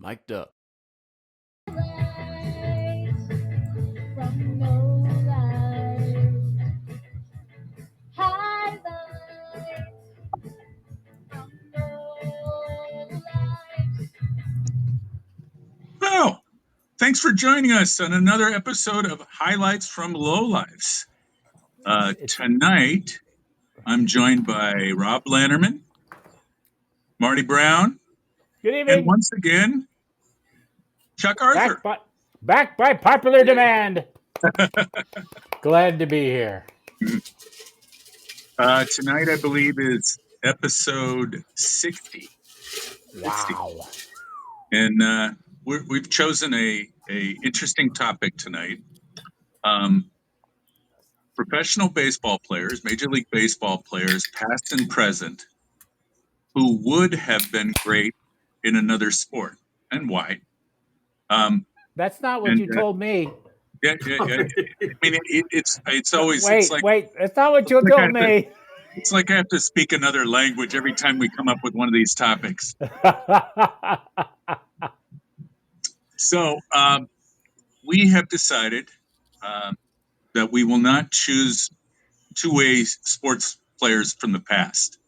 Mic'd up. Well, thanks for joining us on another episode of Highlights from Lowlifes. Tonight, I'm joined by Rob Lannerman, Marty Brown, Good evening. and once again, Chuck Arthur. Back by popular demand. Glad to be here. Tonight, I believe, is episode 60. Wow. 60. And we've chosen a interesting topic tonight. Professional baseball players, Major League Baseball players, past and present, who would have been great in another sport, and why. That's not what you told me. Yeah. I mean, it's always wait. That's not what you told me. It's like I have to speak another language every time we come up with one of these topics. So we have decided that we will not choose two-way sports players from the past.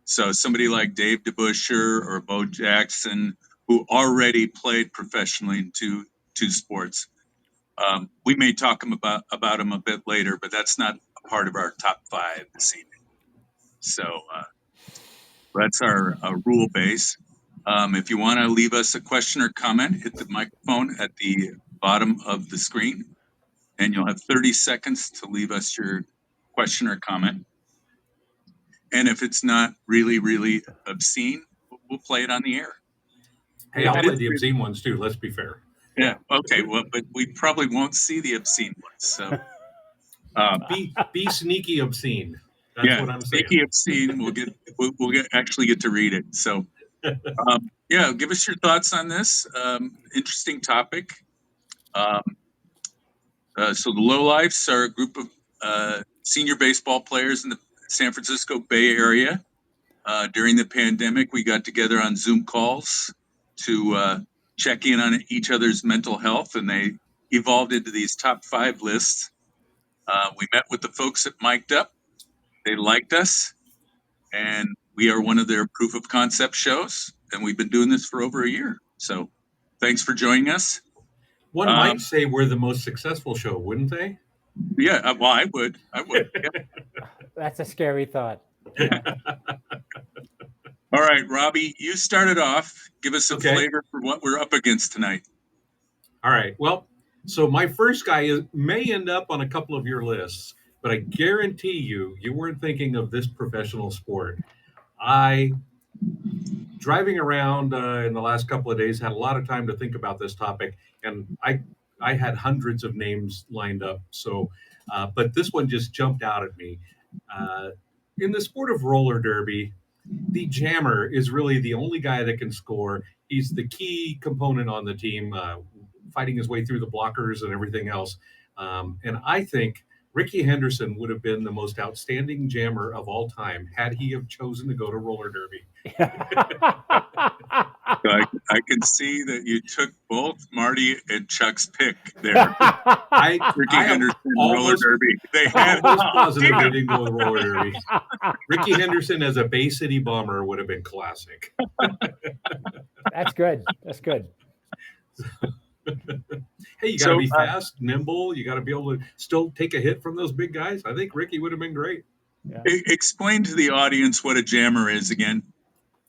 So somebody like Dave DeBusschere or Bo Jackson, who already played professionally in two sports. We may talk about them a bit later, but that's not a part of our top five this evening. So that's our rule base. If you want to leave us a question or comment, hit the microphone at the bottom of the screen, and you'll have 30 seconds to leave us your question or comment. And if it's not really, really obscene, we'll play it on the air. Hey, I'll play the obscene ones too. Let's be fair. Yeah. Okay. Well, but we probably won't see the obscene ones. So be sneaky obscene. That's what I'm saying. Sneaky obscene. We'll actually get to read it. So give us your thoughts on this interesting topic. So the Lowlifes are a group of senior baseball players in the San Francisco Bay Area. During the pandemic, we got together on Zoom calls to check in on each other's mental health, and they evolved into these top five lists. We met with the folks at Mic'd Up. They liked us, and we are one of their proof of concept shows, and we've been doing this for over a year. So thanks for joining us. One might say we're the most successful show, wouldn't they? Yeah, well, I would. Yeah. That's a scary thought. Yeah. All right, Robbie, you started off. Give us a flavor for what we're up against tonight. All right. Well, so my first guy may end up on a couple of your lists, but I guarantee you weren't thinking of this professional sport. Driving around in the last couple of days, had a lot of time to think about this topic, and I had hundreds of names lined up. So, but this one just jumped out at me. In the sport of roller derby, the jammer is really the only guy that can score. He's the key component on the team, fighting his way through the blockers and everything else. And I think Ricky Henderson would have been the most outstanding jammer of all time had he have chosen to go to roller derby. I can see that you took both Marty and Chuck's pick there. Ricky Henderson, roller derby. They had positive they didn't go with roller derby. Ricky Henderson as a Bay City Bomber would have been classic. That's good. Hey, you got to be fast, nimble. You got to be able to still take a hit from those big guys. I think Ricky would have been great. Yeah. Explain to the audience what a jammer is again.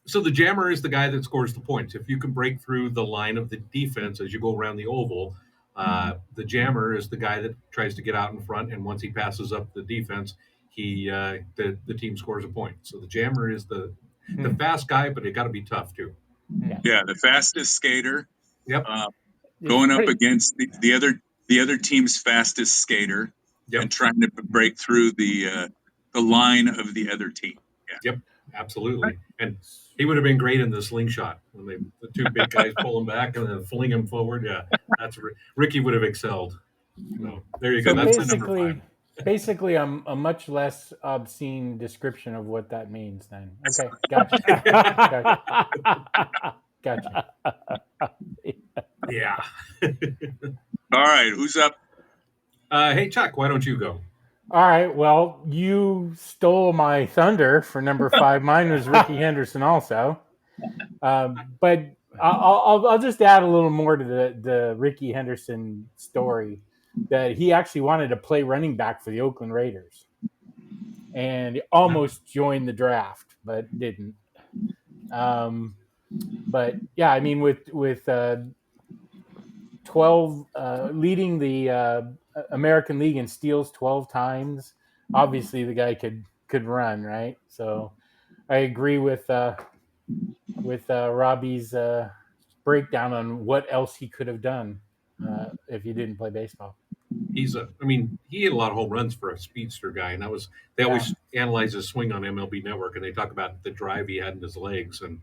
So the jammer is the guy that scores the points. If you can break through the line of the defense as you go around the oval, the jammer is the guy that tries to get out in front. And once he passes up the defense, the team scores a point. So the jammer is the fast guy, but it got to be tough too. Yeah, the fastest skater. Yep. Going up against the other team's fastest skater, and trying to break through the line of the other team. Yeah. Yep, absolutely. And he would have been great in the slingshot when the two big guys pull him back and then fling him forward. Yeah, that's Ricky would have excelled. So there you go. That's the number 5. Basically, a much less obscene description of what that means. Then, okay, gotcha. Gotcha. right, who's up? Hey, Chuck, why don't you go? All right. Well, you stole my thunder for number 5. Mine was Ricky Henderson also. But I'll just add a little more to the Ricky Henderson story, that he actually wanted to play running back for the Oakland Raiders and almost joined the draft, but didn't. But yeah, I mean, with 12 leading the American League in steals 12 times, obviously the guy could run, right? So I agree with Robbie's breakdown on what else he could have done if he didn't play baseball. He hit a lot of home runs for a speedster guy, and they always analyze his swing on MLB Network, and they talk about the drive he had in his legs, and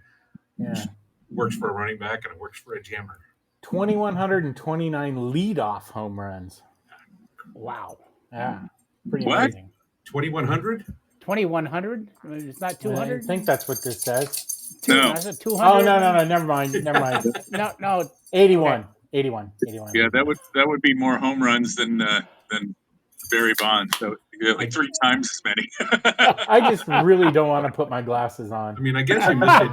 works for a running back and it works for a jammer. 2,129 leadoff home runs. Wow. Yeah. Pretty amazing. 2,100? 2,100? It's not 200? I think that's what this says. No. Is it 200? Oh, no. Never mind. No. 81. Okay. 81. Yeah, that would be more home runs than Barry Bonds. So like 3 times as many. I just really don't want to put my glasses on. I mean, I guess you missed it.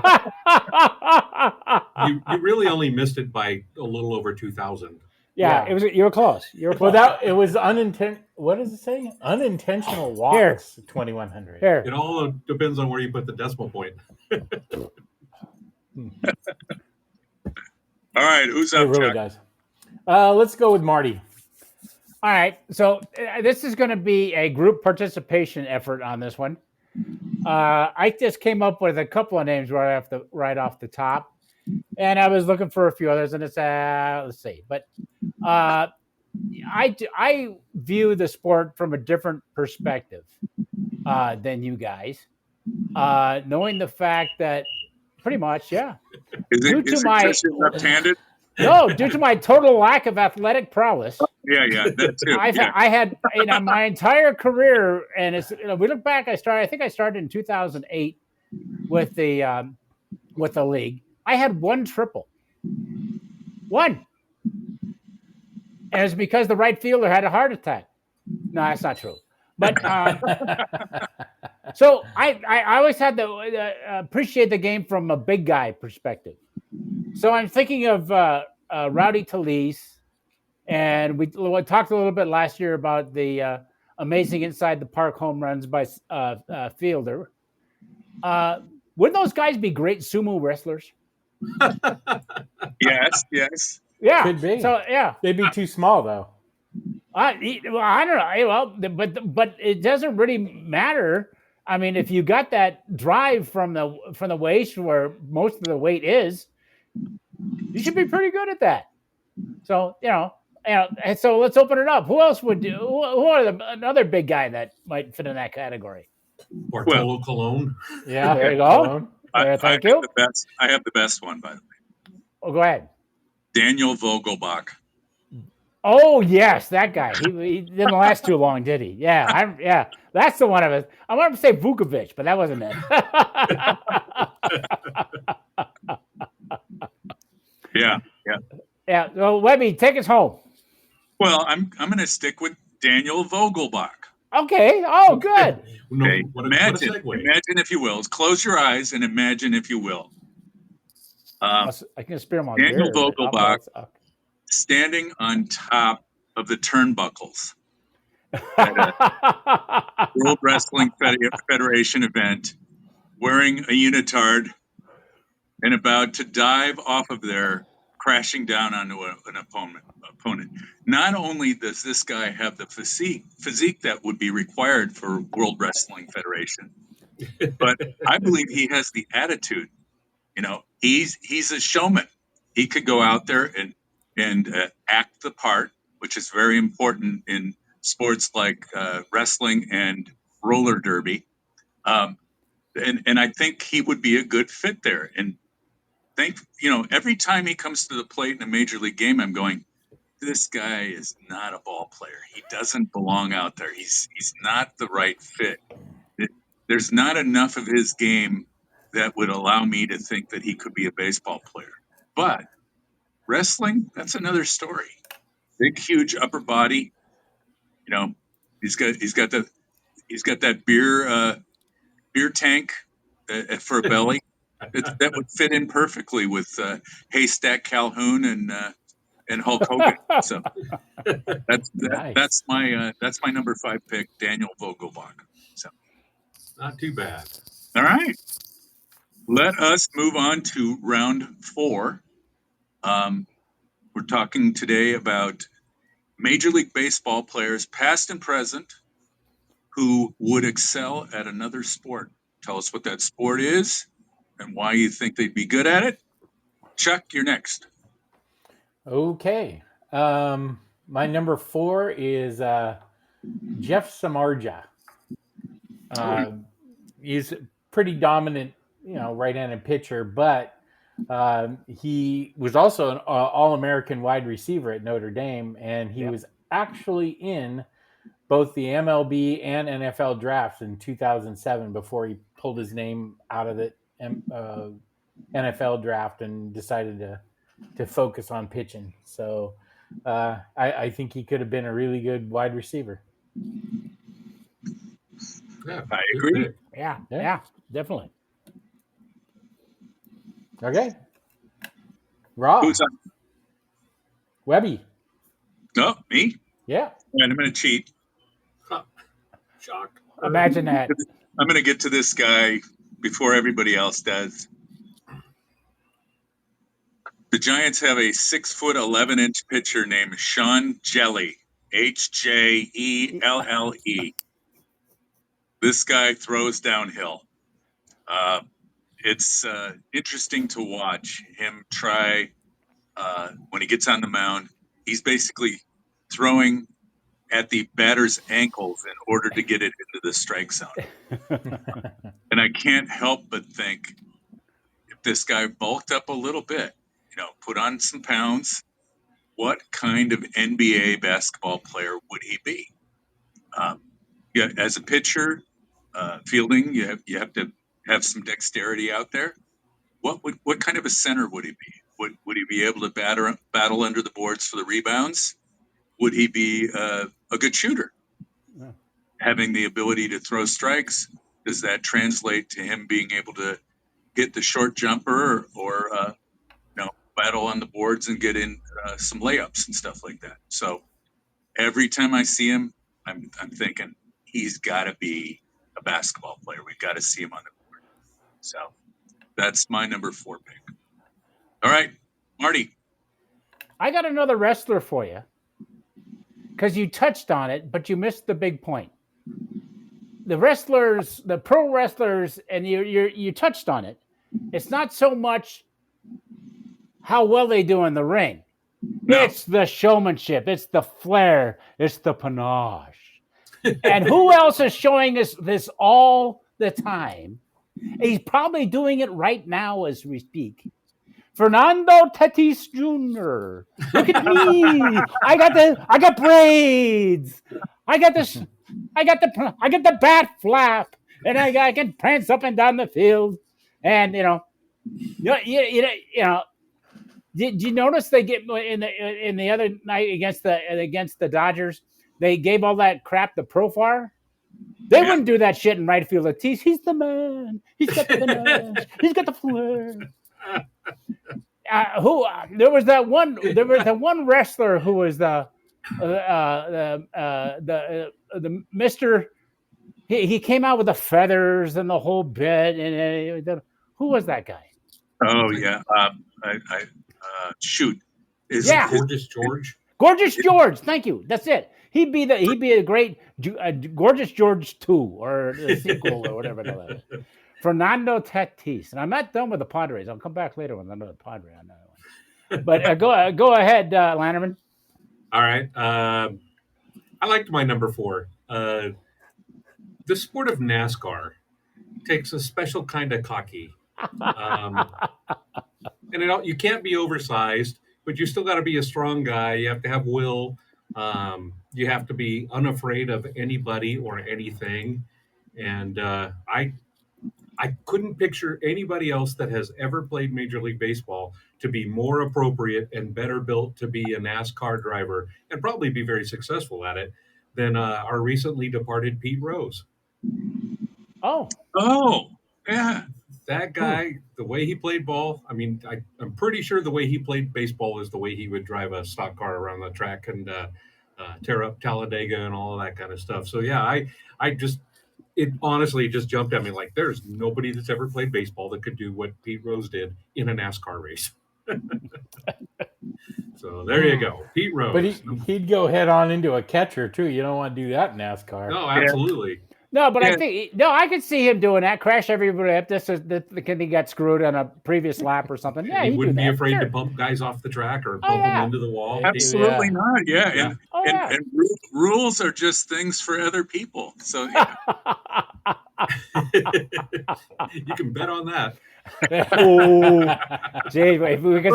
You really only missed it by a little over 2,000. Yeah, it was. You were close. Well, it was unintentional. What does it say? Unintentional walks. 2,100. Here. It all depends on where you put the decimal point. All right, who's up? It really Chuck? does. Let's go with Marty. All right. So this is going to be a group participation effort on this one. I just came up with a couple of names right off the top, and I was looking for a few others, and it's let's see. But I view the sport from a different perspective than you guys, knowing the fact that pretty much, yeah. Is it just you're left-handed? No, due to my total lack of athletic prowess. Yeah, that too. I had my entire career, and it's we look back. I think I started in 2008 with the league. I had 1 triple, 1, and it's because the right fielder had a heart attack. No, that's not true. But so I always had to appreciate the game from a big guy perspective. So I'm thinking of Rowdy Talese, and we talked a little bit last year about the amazing inside the park home runs by Fielder. Wouldn't those guys be great sumo wrestlers? Yes. Yeah, Could be. So yeah, They'd be too small though. I don't know. Well, but it doesn't really matter. I mean, if you got that drive from the waist where most of the weight is, you should be pretty good at that. So and so let's open it up. Who else would do? Who are another big guy that might fit in that category? Bartolo Colon. Yeah, there you go. Thank you. I have the best one, by the way. Oh, go ahead. Daniel Vogelbach. Oh yes, that guy. He didn't last too long, did he? Yeah, that's the one of us. I wanted to say Vukovic, but that wasn't it. Yeah. Yeah. Well, Webby, take us home. Well, I'm going to stick with Daniel Vogelbach. Okay. Oh, good. Okay. Imagine, if you will. Close your eyes and imagine, if you will. I can spare my Daniel Vogelbach standing on top of the turnbuckles at a World Wrestling Federation event, wearing a unitard and about to dive off of there, crashing down onto an opponent. Not only does this guy have the physique that would be required for World Wrestling Federation, but I believe he has the attitude. He's a showman. He could go out there and act the part, which is very important in sports like wrestling and roller derby. And I think he would be a good fit there. And every time he comes to the plate in a major league game, I'm going, this guy is not a ball player. He doesn't belong out there. He's not the right fit. There's not enough of his game that would allow me to think that he could be a baseball player. But wrestling, that's another story. big, huge upper body. You know, he's got that beer tank for a belly. That would fit in perfectly with Haystack Calhoun and Hulk Hogan. So Nice. that's my number 5 pick, Daniel Vogelbach. So Not too bad. all right, let us move on to round 4. We're talking today about Major League Baseball players, past and present, who would excel at another sport. Tell us what that sport is and why you think they'd be good at it. Chuck, you're next. Okay. My number 4 is Jeff Samardzija. He's a pretty dominant, right-handed pitcher, but he was also an All-American wide receiver at Notre Dame, and he was actually in both the MLB and NFL drafts in 2007 before he pulled his name out of the NFL draft and decided to focus on pitching. So I think he could have been a really good wide receiver. Yeah, I agree. Yeah, definitely. Okay. Rob. Who's on? Webby. No, me? Yeah. And I'm going to cheat. Shock. Imagine that. I'm going to get to this guy before everybody else does. The Giants have a 6'11" pitcher named Sean Jelly, Hjelle. This guy throws downhill. It's interesting to watch him try when he gets on the mound. He's basically throwing at the batter's ankles in order to get it into the strike zone. And I can't help but think, if this guy bulked up a little bit, put on some pounds, what kind of NBA basketball player would he be? As a pitcher, fielding, you have to have some dexterity out there. What kind of a center would he be? Would he be able to battle under the boards for the rebounds? Would he be a good shooter? Yeah. Having the ability to throw strikes, does that translate to him being able to hit the short jumper or battle on the boards and get in some layups and stuff like that? So every time I see him, I'm thinking he's got to be a basketball player. We've got to see him on the board. So that's my number 4 pick. All right, Marty. I got another wrestler for you because you touched on it, but you missed the big point. The wrestlers, the pro wrestlers, and you touched on it. It's not so much how well they do in the ring. No. It's the showmanship. It's the flair. It's the panache. And who else is showing us this all the time? He's probably doing it right now as we speak. Fernando Tatis Jr. Look at me. I got braids. I got the bat flap, and I can prance up and down the field. And did you notice they get in the other night against the Dodgers? They gave all that crap to Profar. They wouldn't do that shit in right field. He's the man. He's got the panache. He's got the flair. There was that one wrestler who was the Mr. He came out with the feathers and the whole bit. And who was that guy? Oh yeah, shoot. Gorgeous George. Gorgeous George. Thank you. That's it. He'd be a great Gorgeous George 2 or the sequel or whatever that is. Fernando Tatis. And I'm not done with the Padres. I'll come back later with another Padre on that one. But go ahead, Lannerman. All right. I liked my number 4. The sport of NASCAR takes a special kind of cocky. And you can't be oversized, but you still got to be a strong guy. You have to have will. You have to be unafraid of anybody or anything. And I I couldn't picture anybody else that has ever played Major League Baseball to be more appropriate and better built to be a NASCAR driver and probably be very successful at it than our recently departed Pete Rose. Oh, Yeah. That guy, the way he played ball, I mean, I'm pretty sure the way he played baseball is the way he would drive a stock car around the track and tear up Talladega and all of that kind of stuff. So yeah, I just it honestly just jumped at me like there's nobody that's ever played baseball that could do what Pete Rose did in a NASCAR race. So there you go, Pete Rose. But he'd go head on into a catcher too. You don't want to do that in NASCAR. No, absolutely. no, but Yeah. I think I could see him doing that. Crash everybody up. This is the kid he got screwed on a previous lap or something. Yeah, he he'd wouldn't do be that, afraid sure. to bump guys off the track or Oh, bump yeah. them into the wall. Absolutely Yeah. not. Yeah. Yeah. Oh, yeah. And rules are just things for other people. So yeah. You can bet on that. Oh, gee, if we could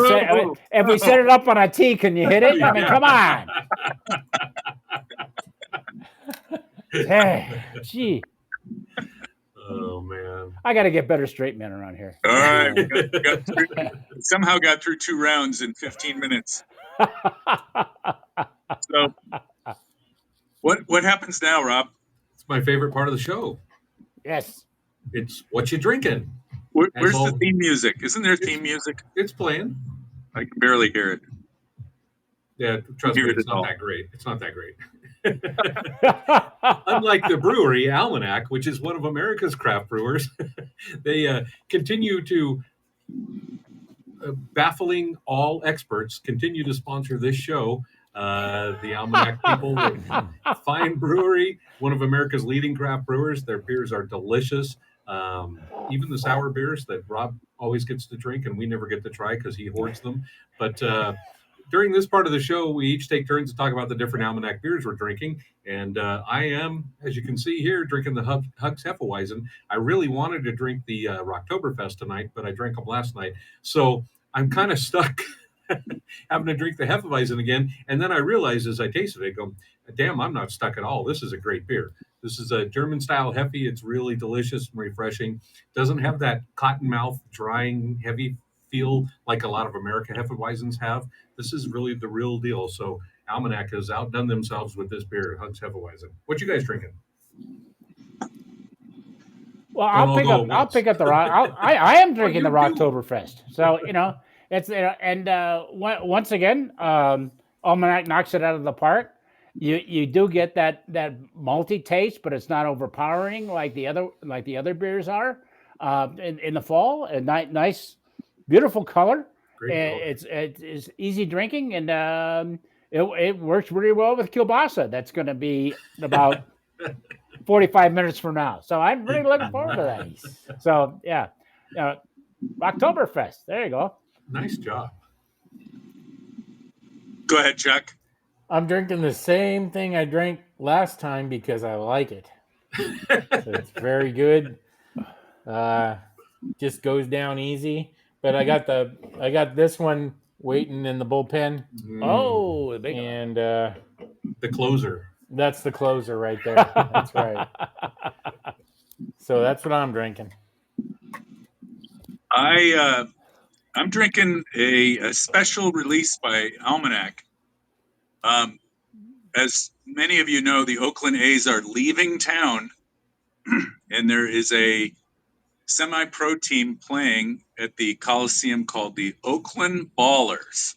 if we set it up on a tee, can you hit it? I mean, Yeah. come on. Hey, gee, Oh man. I got to get better straight men around here. All right. Somehow got through 2 rounds in 15 minutes. So what happens now, Rob? It's my favorite part of the show. Yes. It's what you drinking. Where's all- the theme music? Isn't there theme music? It's playing. I can barely hear it. Yeah, trust Hear me, it it's at all. not that great. It's not that great. Unlike the brewery Almanac, which is one of America's craft brewers, they continue to baffling all experts. Continue to sponsor this show. The Almanac people, fine brewery, one of America's leading craft brewers. Their beers are delicious. Even the sour beers that Rob always gets to drink and we never get to try because he hoards them. But during this part of the show, we each take turns to talk about the different Almanac beers we're drinking. And I am, as you can see here, drinking the Hugs Hefeweizen. I really wanted to drink the Rocktoberfest tonight, but I drank them last night. So I'm kind of stuck having to drink the Hefeweizen again. And then I realized as I tasted it, I go, damn, I'm not stuck at all. This is a great beer. This is a German-style Hefe. It's really delicious and refreshing. Doesn't have that cotton mouth, drying, heavy feel like a lot of America Hefeweizens have. This is really the real deal. So Almanac has outdone themselves with this beer, Hugs Hefeweizen. What you guys drinking? Well, Don't all I'll pick go up. at I'll once. pick up the rock. I am drinking you the Rocktoberfest. So it's and once again, Almanac knocks it out of the park. You do get that malty taste, but it's not overpowering like the other beers are in the fall. And nice, beautiful color. Great color. It's easy drinking, and it works really well with kielbasa. That's going to be about 45 minutes from now. So I'm really looking forward to that. So yeah, Oktoberfest. There you go. Nice job. Go ahead, Chuck. I'm drinking the same thing I drank last time because I like it. So it's very good. Just goes down easy. But I got this one waiting in the bullpen, Oh, the big and The closer. that's the closer right there. That's right. So that's what I'm drinking. I'm drinking a special release by Almanac. As many of you know, the Oakland A's are leaving town, and there is a semi-pro team playing at the Coliseum called the Oakland Ballers.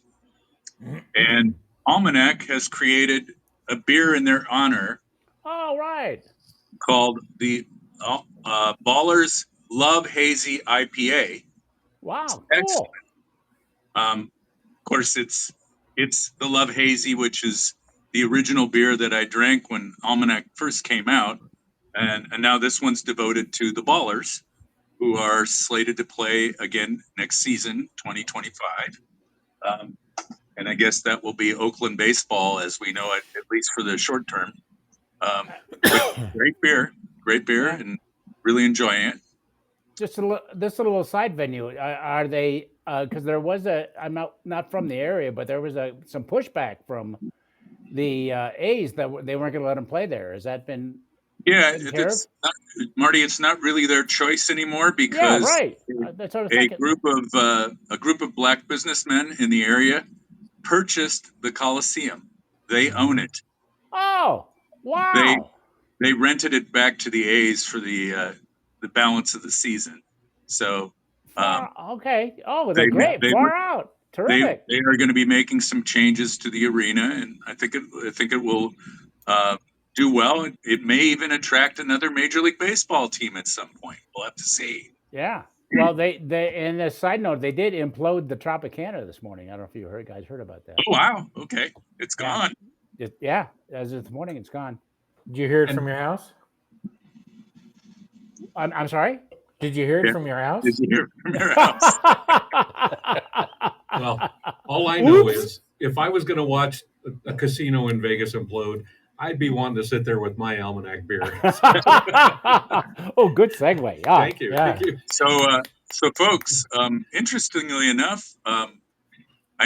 And Almanac has created a beer in their honor All right. called the Ballers Love Hazy IPA. Wow. Excellent. Cool. Of course, it's the Love Hazy, which is the original beer that I drank when Almanac first came out, and now this one's devoted to the Ballers, who are slated to play again next season, 2025. And I guess that will be Oakland baseball as we know it, at least for the short term. But great beer, and really enjoying it. Just this little side venue. Are they? Because there was I'm not from the area, but there was some pushback from the A's that they weren't going to let them play there. Has that been Yeah, taken care of? it's not, Marty. It's not really their choice anymore Yeah, because right. That's what I was a thinking. group of black businessmen in the area purchased the Coliseum. They own it. Oh, They wow. they rented it back to the A's for the balance of the season. So um, Okay. Oh, they're they great. they Far out. Terrific. they are going to be making some changes to the arena, and I think it will uh, do well. It may even attract another Major League Baseball team at some point. We'll have to see. Yeah. Well, they and a side note, they did implode the Tropicana this morning. I don't know if you guys heard about that. Oh wow, okay, it's Yeah. gone. Yeah, as of this morning, it's gone. Did you hear it And- from your house? I'm sorry. Did you hear it Yeah. from your house? Did you hear from your house? Well, all I know Oops. is if I was going to watch a casino in Vegas implode, I'd be wanting to sit there with my almanac beer. Oh, good segue. Yeah. Thank you. Yeah. Thank you. So folks, interestingly enough, I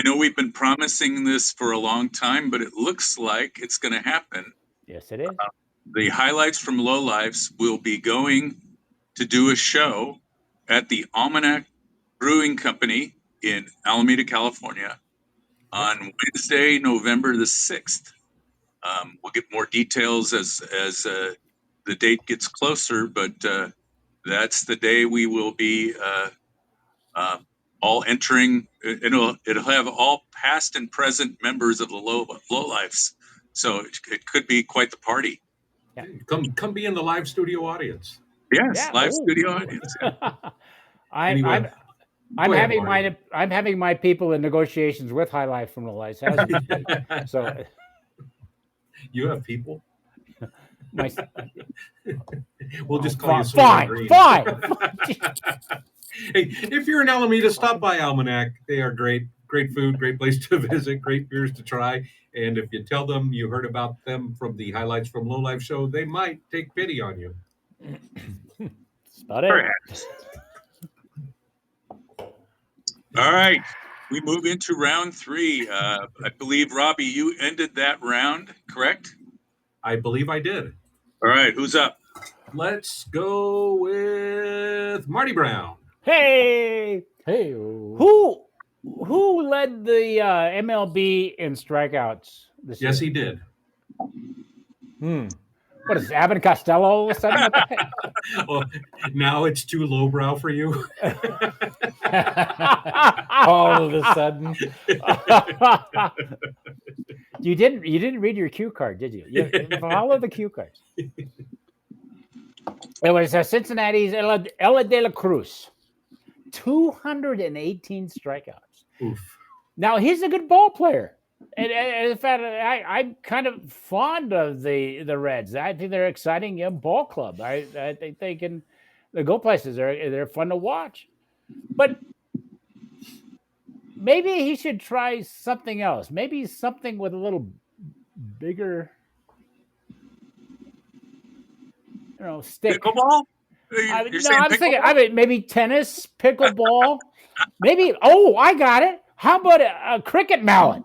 know we've been promising this for a long time, but it looks like it's going to happen. Yes, it is. The highlights from Lowlifes will be going to do a show at the Almanac Brewing Company in Alameda, California, on Wednesday, November the 6th. We'll get more details as the date gets closer, but that's the day we will be all entering. It'll have all past and present members of the Lowlifes, so it could be quite the party. Come be in the live studio audience. Yes, Yeah. live Oh. studio audience. Yeah. Anyway, I'm go ahead, having Marty. I'm having my people in negotiations with High Life from the Lights. As we speak. So You have people. my We'll just call you Soylent fine, Green. fine. Hey, if you're in Alameda, stop by Almanac. They are great. Great food, great place to visit, great beers to try. And if you tell them you heard about them from the Highlights from Low Life show, they might take pity on you. That's about it. Perhaps. All right, we move into round 3. I believe Robbie, you ended that round, correct? I believe I did. All right, who's up? Let's go with Marty Brown. Hey, Hey. who led the MLB in strikeouts this Yes, year? he did. What is this, Abbott and Costello all of a sudden? Well, now it's too lowbrow for you. All of a sudden. You didn't read your cue card, did you? You follow the cue cards. It was Cincinnati's Ella de la Cruz. 218 strikeouts. Oof. Now he's a good ball player. And in fact, I'm kind of fond of the Reds. I think they're an exciting young ball club. I think they go places. They're fun to watch. But maybe he should try something else. Maybe something with a little bigger, stick. Pickleball? I'm thinking. I mean, maybe tennis, pickleball. Maybe. Oh, I got it. How about a cricket mallet?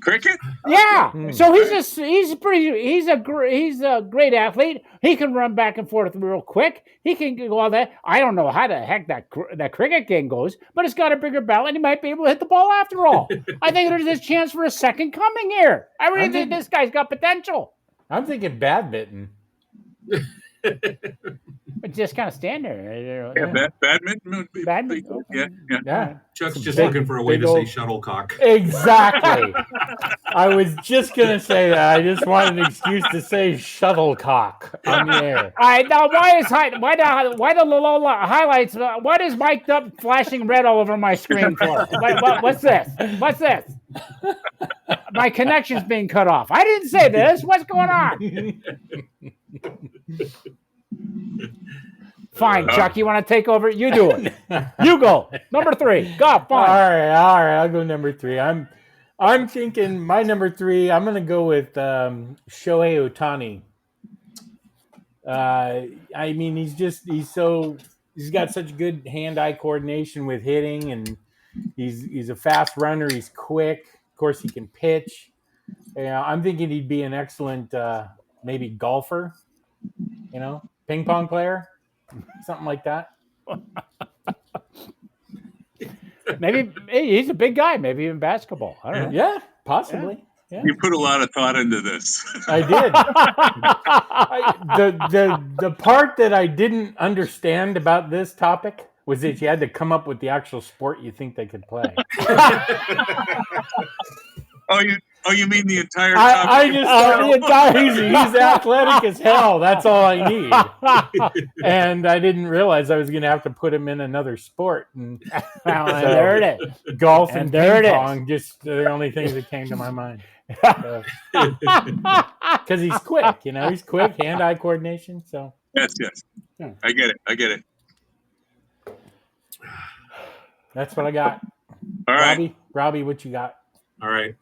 Cricket? Yeah. So he's a great athlete. He can run back and forth real quick. He can go all that. I don't know how the heck that cricket game goes, but it's got a bigger ball, and he might be able to hit the ball after all. I think there's a chance for a second coming here. I really think this guy's got potential. I'm thinking badminton. But just kind of stand there. Yeah, badminton would be Badminton, pretty good. Yeah. Yeah. Chuck's Some just big- looking for a way big to say old- shuttlecock. Exactly. I was just going to say that. I just wanted an excuse to say shuttlecock on the air. All right, now why the Lola highlights? What is mic'd up, flashing red all over my screen for? What's this? What's this? My connection's being cut off. I didn't say this. What's going on? Fine, Chuck. You want to take over? You do it. You go. Number 3. Go. Fine. All right. I'll go number 3. I'm thinking my number 3. I'm going to go with Shohei Ohtani. I mean, he's got such good hand-eye coordination with hitting, and he's a fast runner. He's quick. Of course, he can pitch. I'm thinking he'd be an excellent maybe golfer. ping pong player, something like that. Maybe he's a big guy. Maybe even basketball. I don't know. Yeah, possibly. Yeah. You put a lot of thought into this. I did. The part that I didn't understand about this topic was that you had to come up with the actual sport you think they could play. You mean the entire I topic? just thought the entire he's athletic as hell. That's all I need. And I didn't realize I was going to have to put him in another sport. And Well, and there it is. golf and there it ping is. pong, just the only things that came to my mind. Because he's quick, he's quick, hand-eye coordination. So Yes. Yeah. I get it. that's what I got. All right. Robbie, what you got? All right.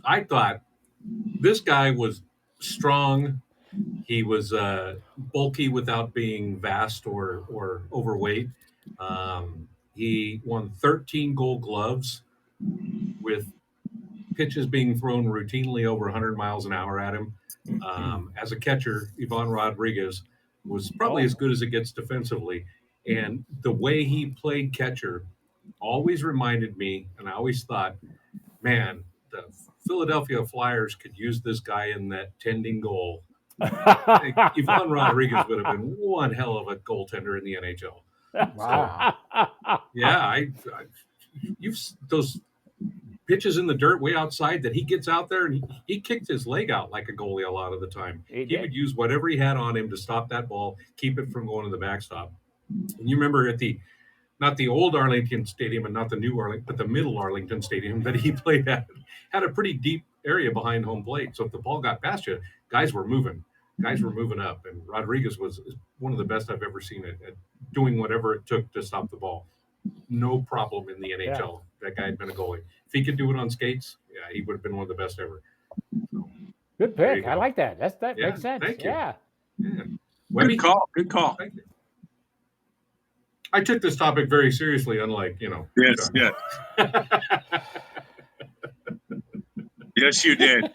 I thought this guy was strong. He was bulky without being vast or overweight. He won 13 Gold Gloves with pitches being thrown routinely over 100 miles an hour at him. As a catcher, Ivan Rodriguez was probably as good as it gets defensively. And the way he played catcher always reminded me, and I always thought, man, the Philadelphia Flyers could use this guy in that tending goal. Ivan Rodriguez would have been one hell of a goaltender in the NHL. Wow. Yeah, you've those pitches in the dirt way outside that he gets out there and he kicked his leg out like a goalie a lot of the time. He would use whatever he had on him to stop that ball, keep it from going to the backstop. And you remember at not the old Arlington Stadium and not the new Arlington, but the middle Arlington Stadium that he played at, had a pretty deep area behind home plate. So if the ball got past you, guys were moving up. And Rodriguez was one of the best I've ever seen at doing whatever it took to stop the ball. No problem in the NHL. Yeah. That guy had been a goalie. If he could do it on skates, he would have been one of the best ever. So, good pick. I like that. That makes sense. Thank you. Yeah. Good call. Thank you. I took this topic very seriously, unlike, Yes. Yes, you did.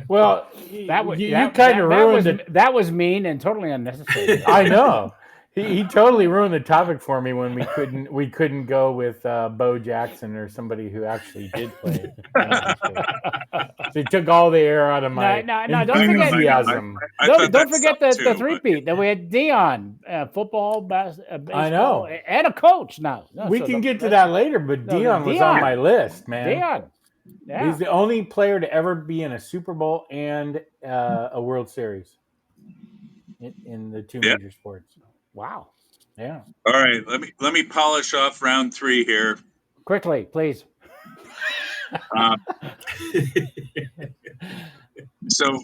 Well, you kind of ruined it. That was mean and totally unnecessary. I know. He totally ruined the topic for me when we couldn't go with Bo Jackson or somebody who actually did play. So he took all the air out of my enthusiasm. Don't forget the three-peat that we had Dion, football, baseball, I know, and a coach now. We can get to that later, but Dion was on my list, man. Dion. Yeah. He's the only player to ever be in a Super Bowl and a World Series in the two major sports. Wow. Yeah. All right. Let me polish off round 3 here. Quickly, please. So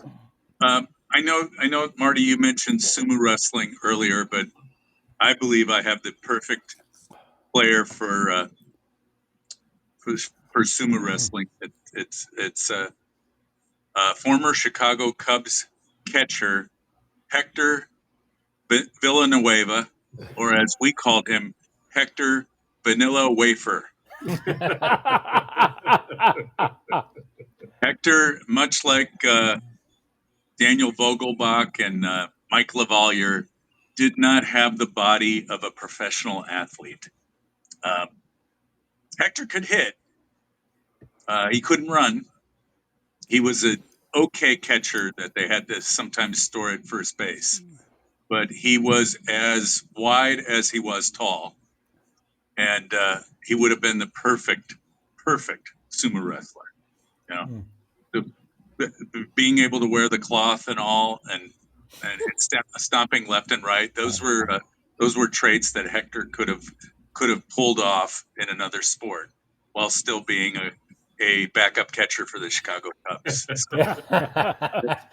I know, Marty, you mentioned sumo wrestling earlier, but I believe I have the perfect player for sumo wrestling. It's former Chicago Cubs catcher Hector Villanueva, or as we called him, Hector Vanilla Wafer. Hector, much like Daniel Vogelbach and Mike Lavalier, did not have the body of a professional athlete. Hector could hit. He couldn't run. He was an okay catcher that they had to sometimes store at first base. But he was as wide as he was tall. And he would have been the perfect sumo wrestler. Being able to wear the cloth and all, and stomping left and right. Those were traits that Hector could have pulled off in another sport, while still being a backup catcher for the Chicago Cubs. So,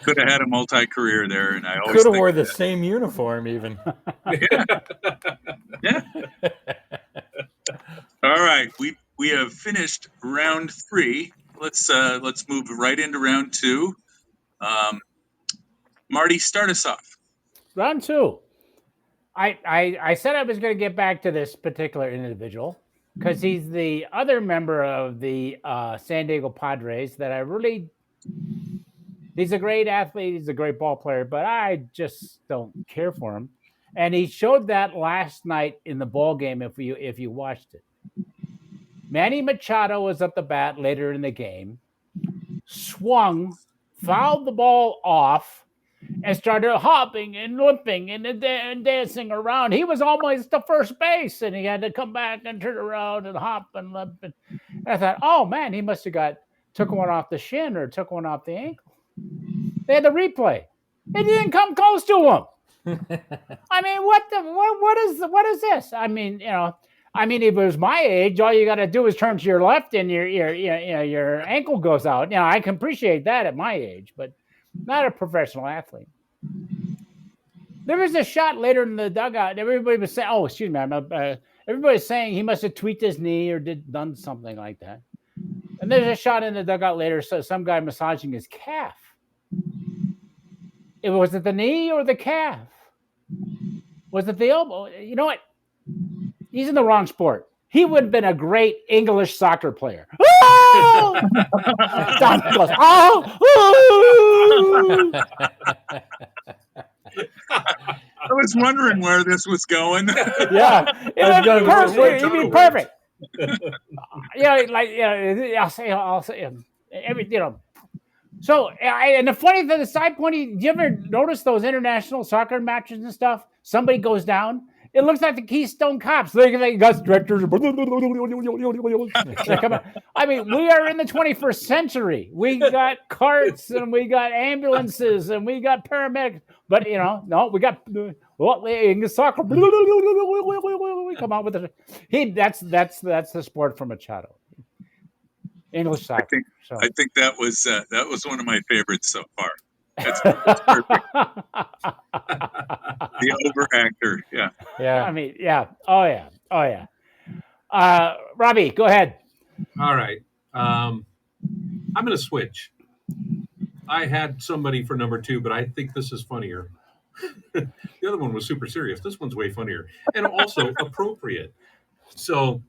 could have had a multi-career there, and I always could have wore the same uniform even. Yeah. All right, we have finished round 3. Let's move right into round 2. Marty, start us off. Round 2. I said I was going to get back to this particular individual because he's the other member of the San Diego Padres that I really He's a great athlete. He's a great ball player, but I just don't care for him. And he showed that last night in the ball game. If you watched it, Manny Machado was at the bat later in the game, swung, fouled the ball off, and started hopping and limping and dancing around. He was almost to first base, and he had to come back and turn around and hop and limp. And I thought, oh man, he must have took one off the shin or took one off the ankle. They had the replay. It didn't come close to him. I mean, what is this? I mean, if it was my age, all you got to do is turn to your left and your ankle goes out. I can appreciate that at my age, but not a professional athlete. There was a shot later in the dugout. Everybody was saying, "Oh, excuse me." Everybody's saying he must have tweaked his knee or done something like that. And there's a shot in the dugout later, so some guy massaging his calf. Was it the knee or the calf? Was it the elbow? You know what? He's in the wrong sport. He would have been a great English soccer player. Oh! Don goes, oh! I was wondering where this was going. Yeah, he'd be perfect. I'll say, So, and the funny thing, the side point, do you ever notice those international soccer matches and stuff? Somebody goes down. It looks like the Keystone Cops. They got stretchers. I mean, we are in the 21st century. We got carts and we got ambulances and we got paramedics. But no, we got soccer. We come out with it. That's the sport for Machado. English soccer. I think that was one of my favorites so far. That's perfect. The overactor, yeah. I mean, yeah. Oh yeah. Robbie, go ahead. All right. I'm going to switch. I had somebody for number 2, but I think this is funnier. The other one was super serious. This one's way funnier and also appropriate. So,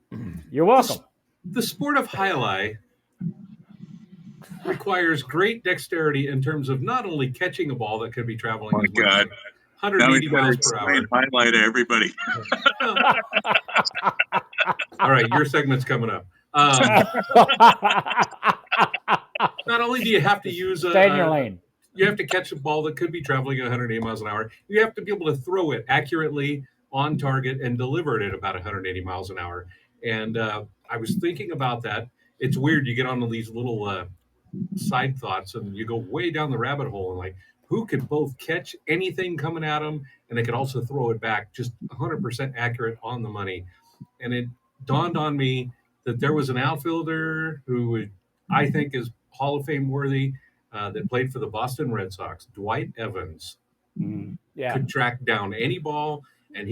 you're welcome. The sport of highlight requires great dexterity in terms of not only catching a ball that could be traveling 180 miles per hour. Highlight to everybody. All right, your segment's coming up. Not only do you have to use stay in your lane. You have to catch a ball that could be traveling at 180 miles an hour. You have to be able to throw it accurately on target and deliver it at about 180 miles an hour. And I was thinking about that. It's weird. You get onto these little side thoughts and you go way down the rabbit hole and like, who could both catch anything coming at them and they could also throw it back just 100% accurate on the money. And it dawned on me that there was an outfielder who I think is Hall of Fame worthy that played for the Boston Red Sox, Dwight Evans. Could track down any ball. And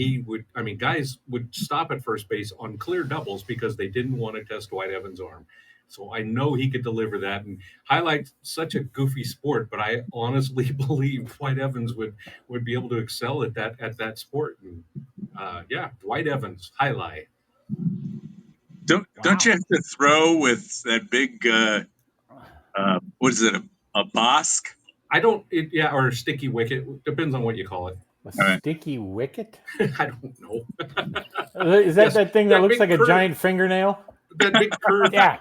guys would stop at first base on clear doubles because they didn't want to test Dwight Evans' arm. So I know he could deliver that. And highlight's such a goofy sport, but I honestly believe Dwight Evans would be able to excel at that sport. And Dwight Evans, highlight. Don't you have to throw with that big what is it, a Bosk? I don't or a sticky wicket. Depends on what you call it. Sticky wicket? I don't know. Is that thing that looks like a giant fingernail? That big curve. Yeah.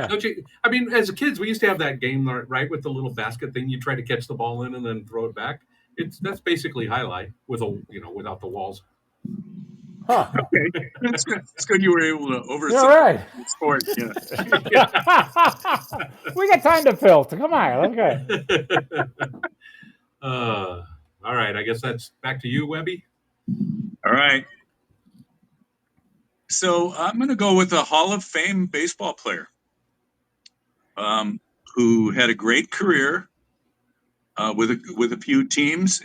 Don't you? I mean, as kids, we used to have that game, right, with the little basket thing. You try to catch the ball in and then throw it back. That's basically highlight with without the walls. Huh. Okay, that's good. It's good you were able to oversee the sport. Yeah. We got time to fill. Come on, okay. All right, I guess that's back to you, Webby. All right. So I'm going to go with a Hall of Fame baseball player who had a great career with a few teams,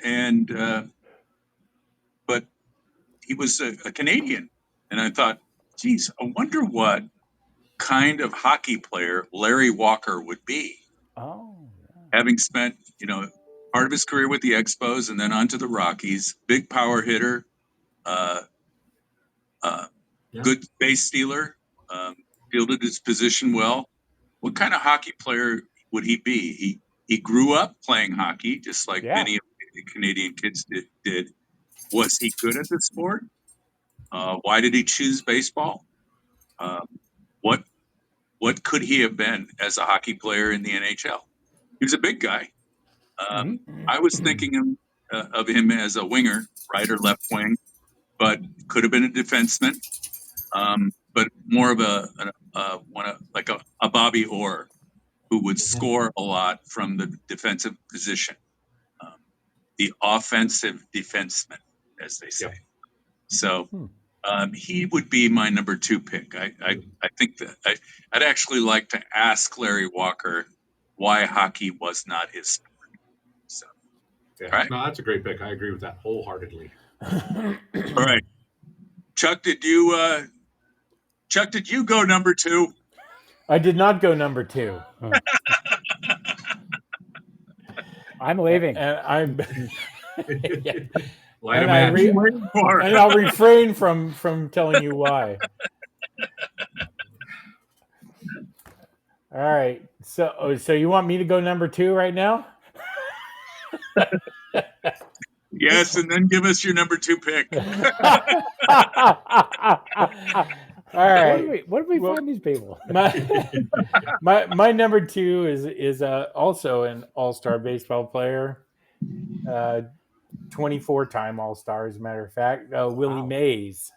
but he was a Canadian, and I thought, geez, I wonder what kind of hockey player Larry Walker would be. Oh, having spent part of his career with the Expos and then onto the Rockies, big power hitter. Good base stealer, fielded his position well. What kind of hockey player would he be? He grew up playing hockey, just like Yeah. many of the Canadian kids did. Was he good at the sport? Why did he choose baseball? What could he have been as a hockey player in the NHL? He was a big guy. I was thinking of him as a winger, right or left wing, but could have been a defenseman. But more of a Bobby Orr, who would score a lot from the defensive position, the offensive defenseman, as they say. Yep. So he would be my number 2 pick. I think that I'd actually like to ask Larry Walker why hockey was not his sport. So, Yeah. all right. No, that's a great pick. I agree with that wholeheartedly. All right. Chuck, did you go number 2? I did not go number 2. I'm leaving. And I'm Light a And I match. re- Waiting for it. and I'll refrain from telling you why. All right. So you want me to go number 2 right now? Yes, and then give us your number 2 pick. All right. What do we Well, find these people? My number 2 is also an all-star baseball player, 24-time all-star, as a matter of fact, Willie Wow. Mays,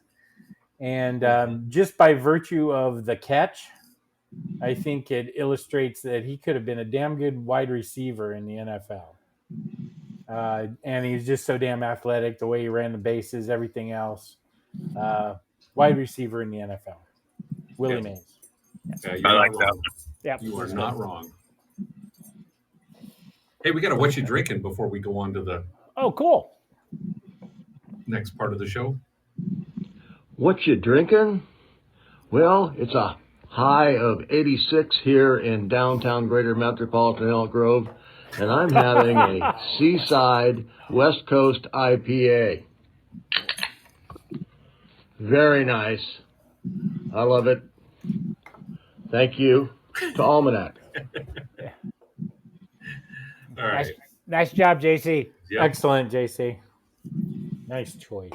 and just by virtue of the catch, I think it illustrates that he could have been a damn good wide receiver in the NFL. And he's just so damn athletic, the way he ran the bases, everything else. Wide receiver in the NFL. Willie Mays. Yeah, you're I not like that wrong. Yeah, You are not wrong. Hey, we got to what you drinking before we go on to the Oh, cool. next part of the show. What you drinking? Well, it's a high of 86 here in downtown Greater Metropolitan Elk Grove, and I'm having a Seaside West Coast IPA. Very nice. I love it. Thank you to Almanac. All right. Nice job, JC. Yep. Excellent, JC. Nice choice.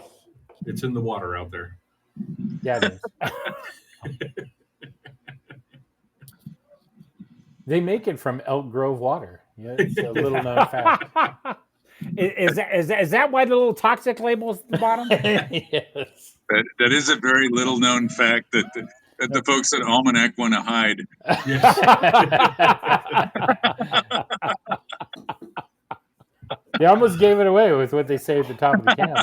It's in the water out there. Yeah, it is. They make it from Elk Grove water. Yeah, it's a little known fact. Is that why the little toxic label's at the bottom? Yes. That is a very little known fact that the folks at Almanac want to hide. They almost gave it away with what they say at the top of the can.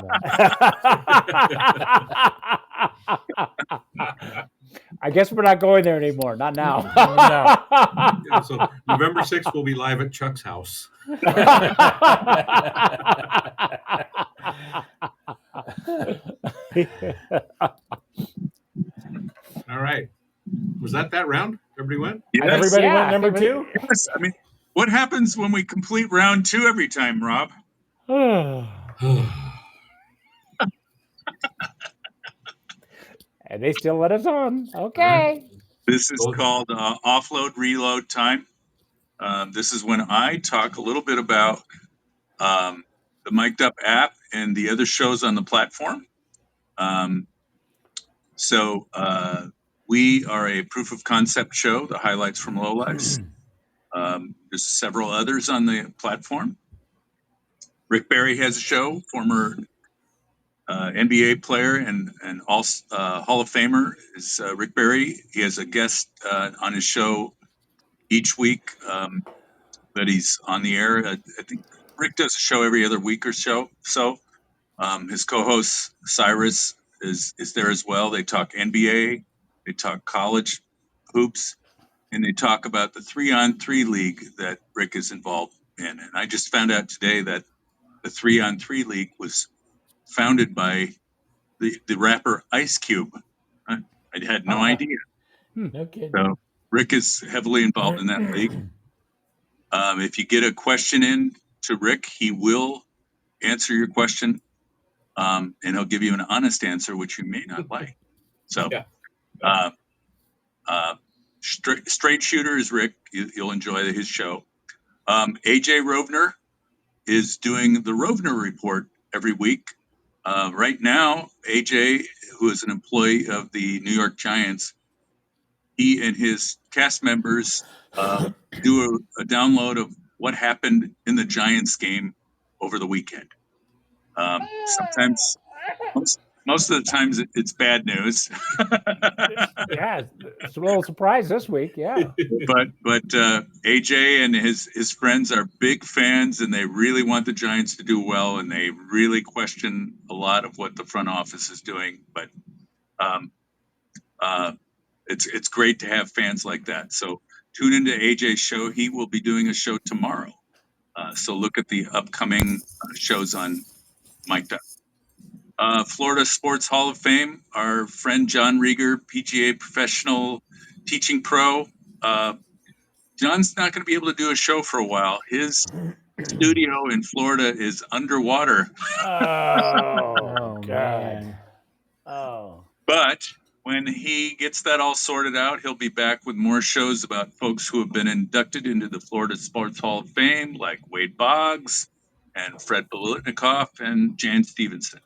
I guess we're not going there anymore. Not now. No. Yeah, so November 6th, we'll be live at Chuck's house. All right. Was that round? Everybody went? Yes. Everybody Yeah, went number I think 2? Yes. I mean, what happens when we complete round 2 every time, Rob? And they still let us on. Okay. This is called offload reload time. This is when I talk a little bit about the Mic'd Up app and the other shows on the platform. So we are a proof of concept show, the highlights from Lowlifes. There's several others on the platform. Rick Barry has a show, former NBA player and all Hall of Famer is Rick Barry. He has a guest on his show each week that he's on the air. I think Rick does a show every other week or so. His co-host Cyrus is there as well. They talk NBA, they talk college hoops, and they talk about the 3-on-3 league that Rick is involved in. And I just found out today that the 3-on-3 league was founded by the rapper Ice Cube. I had no idea. No kidding. So Rick is heavily involved in that league. If you get a question in to Rick, he will answer your question, and he'll give you an honest answer, which you may not like. So, straight shooter is Rick. You'll enjoy his show. AJ Rovner is doing the Rovner Report every week. Right now, AJ, who is an employee of the New York Giants, he and his cast members do a download of what happened in the Giants game over the weekend. Sometimes, most of the times, it's bad news. Yeah, it's a little surprise this week. Yeah. but AJ and his friends are big fans, and they really want the Giants to do well, and they really question a lot of what the front office is doing. But it's great to have fans like that. So tune into AJ's show. He will be doing a show tomorrow. So look at the upcoming shows on Mic'd Up. Florida Sports Hall of Fame, our friend John Rieger, PGA professional, teaching pro. John's not going to be able to do a show for a while. His studio in Florida is underwater. Oh, God. Man. Oh. But when he gets that all sorted out, he'll be back with more shows about folks who have been inducted into the Florida Sports Hall of Fame, like Wade Boggs and Fred Biletnikoff and Jan Stevenson.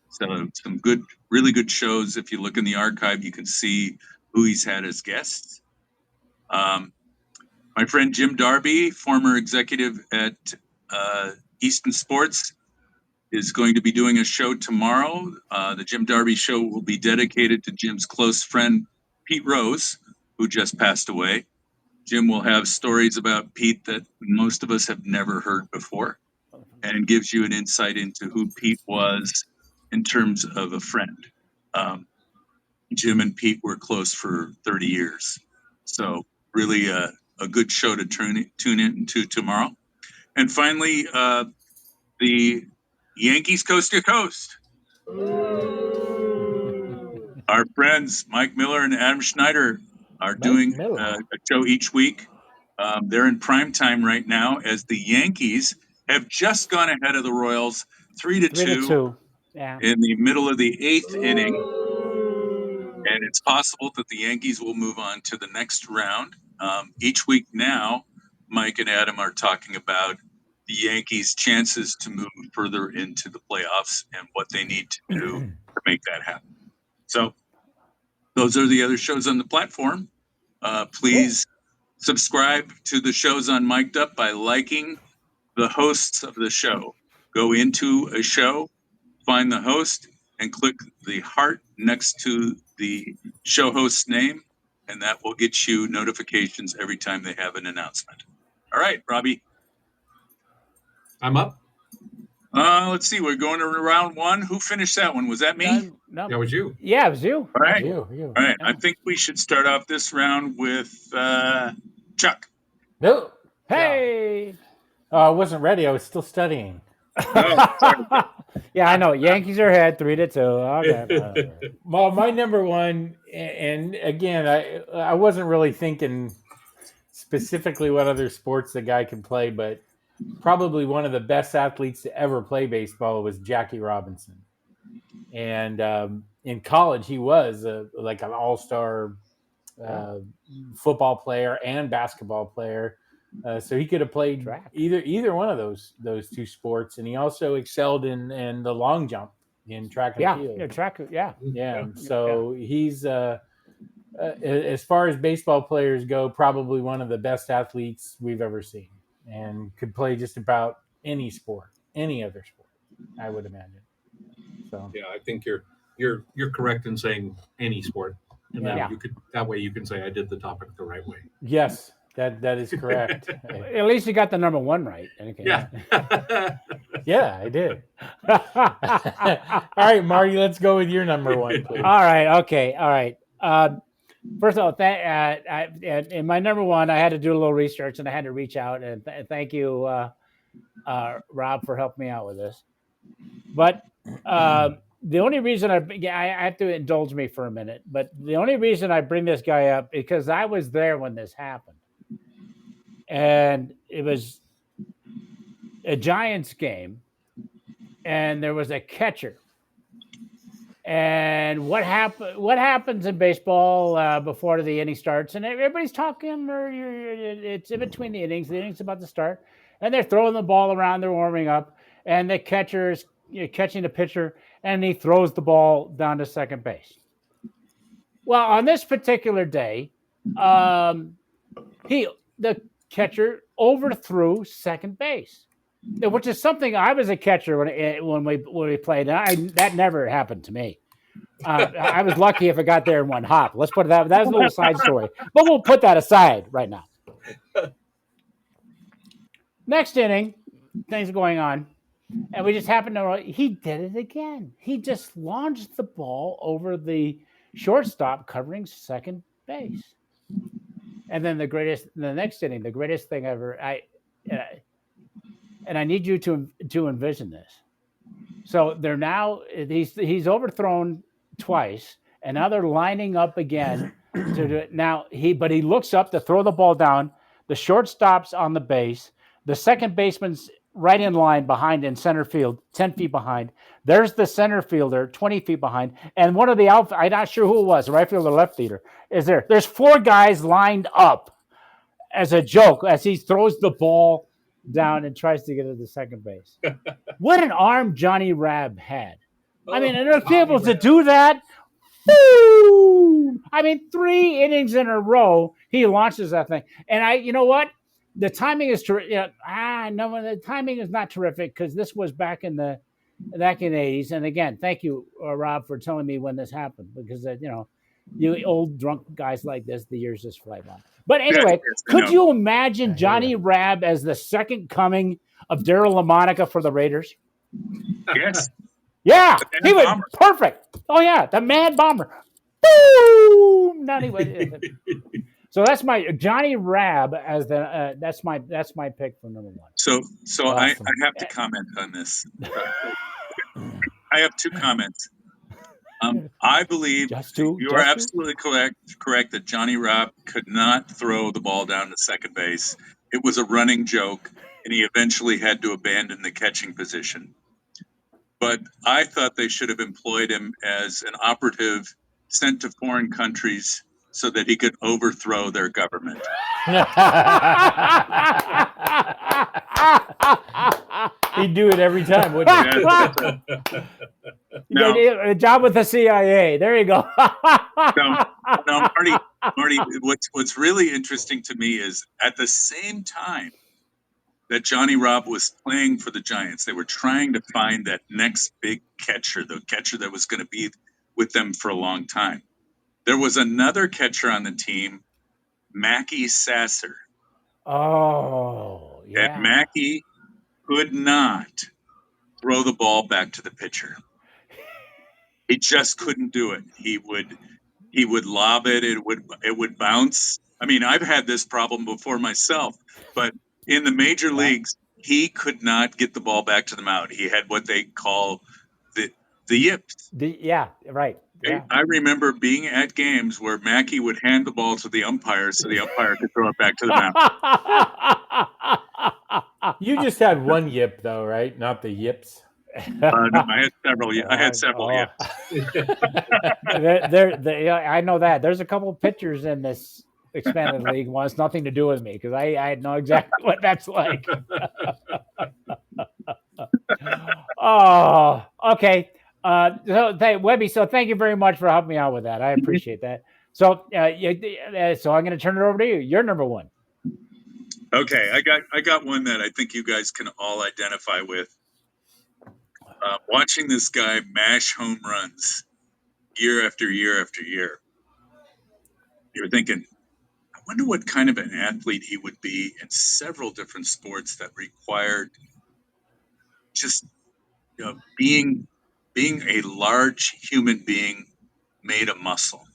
So some good, really good shows. If you look in the archive, you can see who he's had as guests. My friend Jim Darby, former executive at Easton Sports, is going to be doing a show tomorrow. The Jim Darby show will be dedicated to Jim's close friend, Pete Rose, who just passed away. Jim will have stories about Pete that most of us have never heard before, and gives you an insight into who Pete was in terms of a friend. Jim and Pete were close for 30 years. So really a good show to tune into tomorrow. And finally, the Yankees Coast to Coast. Our friends Mike Miller and Adam Schneider are doing a show each week. They're in prime time right now as the Yankees have just gone ahead of the Royals 3-2 Yeah. in the middle of the 8th inning. And it's possible that the Yankees will move on to the next round. Each week now, Mike and Adam are talking about the Yankees' chances to move further into the playoffs and what they need to do to make that happen. So those are the other shows on the platform. Please subscribe to the shows on Mic'd Up by liking the hosts of the show. Go into a show, find the host, and click the heart next to the show host's name, and that will get you notifications every time they have an announcement. All right, Robbie. I'm up. Let's see. We're going to round one. Who finished that one? Was that me? No. That was you. Yeah, it was you. All right. You. All right. I think we should start off this round with Chuck. No. Hey. Oh, I wasn't ready. I was still studying. Oh, sorry. Yeah, I know. Yankees are ahead 3-2. Okay. Well, my number one, and again, I wasn't really thinking specifically what other sports the guy can play, but probably one of the best athletes to ever play baseball was Jackie Robinson. And in college, he was like an all-star football player and basketball player. So he could have played Track. either one of those two sports, and he also excelled in the long jump in track and field. Yeah, track. Yeah. So he's as far as baseball players go, probably one of the best athletes we've ever seen, and could play just about any sport, any other sport, I would imagine. So Yeah, I think you're correct in saying any sport, and then that way you can say I did the topic the right way. yes, that is correct. At least you got the number one right. Okay. Yeah. Yeah, I did. All right, Marty, let's go with your number one, please. All right. Okay. All right. First of all, in my number one, I had to do a little research and I had to reach out and thank you, Rob, for helping me out with this. But the only reason I have to indulge me for a minute, but the only reason I bring this guy up because I was there when this happened, and it was a Giants game, and there was a catcher. And what happens in baseball before the inning starts? And everybody's talking, or it's in between the innings. The inning's about to start, and they're throwing the ball around. They're warming up, and the catcher is catching the pitcher, and he throws the ball down to second base. Well, on this particular day, the catcher overthrew second base, which is something I was a catcher when we played. That never happened to me. I was lucky if I got there in one hop. Let's put it that. That was a little side story, but we'll put that aside right now. Next inning, things are going on, and we just happened to. He did it again. He just launched the ball over the shortstop covering second base. And then the next inning, the greatest thing ever. And I need you to envision this. So they're now he's overthrown twice, and now they're lining up again to do it. Now he looks up to throw the ball down. The shortstop's on the base. The second baseman's right in line behind in center field, 10 feet behind. There's the center fielder, 20 feet behind. And one of the I'm not sure who it was, right fielder, left fielder, is there. There's 4 guys lined up as a joke as he throws the ball down and tries to get to the second base. What an arm Johnny Rabb had. I mean, and to be able to do that, boom! I mean, 3 innings in a row, he launches that thing. And you know what? The timing is terrific. No, the timing is not terrific because this was back in the 80s. And again, thank you, Rob, for telling me when this happened because you old drunk guys like this, the years just fly by. But anyway, could you imagine Johnny Rabb as the second coming of Darryl LaMonica for the Raiders? Yes. Yeah, he was perfect. Oh yeah, the Mad Bomber. Boom! Not anyway. So that's my Johnny Rabb as the that's my pick for number 1. So Awesome. I have to comment on this. I have 2 comments. I believe you are absolutely correct that Johnny Rabb could not throw the ball down to second base. It was a running joke, and he eventually had to abandon the catching position. But I thought they should have employed him as an operative sent to foreign countries so that he could overthrow their government. He'd do it every time, wouldn't he? Now, a job with the CIA. There you go. now, Marty, what's really interesting to me is at the same time that Johnny Rabb was playing for the Giants, they were trying to find that next big catcher, the catcher that was going to be with them for a long time. There was another catcher on the team, Mackey Sasser. Oh, yeah. And Mackey could not throw the ball back to the pitcher. He just couldn't do it. He would lob it. It would bounce. I mean, I've had this problem before myself, but in the major leagues, he could not get the ball back to the mound. He had what they call the yips. Yeah, right. Yeah. I remember being at games where Mackey would hand the ball to the umpire so the umpire could throw it back to the mound. You just had one yip, though, right? Not the yips. No, I had several. I had several yips. I know that. There's a couple of pitchers in this expanded league. Wants nothing to do with me because I know exactly what that's like. Oh, okay. Webby, so thank you very much for helping me out with that. I appreciate that. So, so I'm going to turn it over to you. You're number 1. Okay, I got one that I think you guys can all identify with. Watching this guy mash home runs year after year after year, you're thinking, I wonder what kind of an athlete he would be in several different sports that required just being a large human being made of muscle.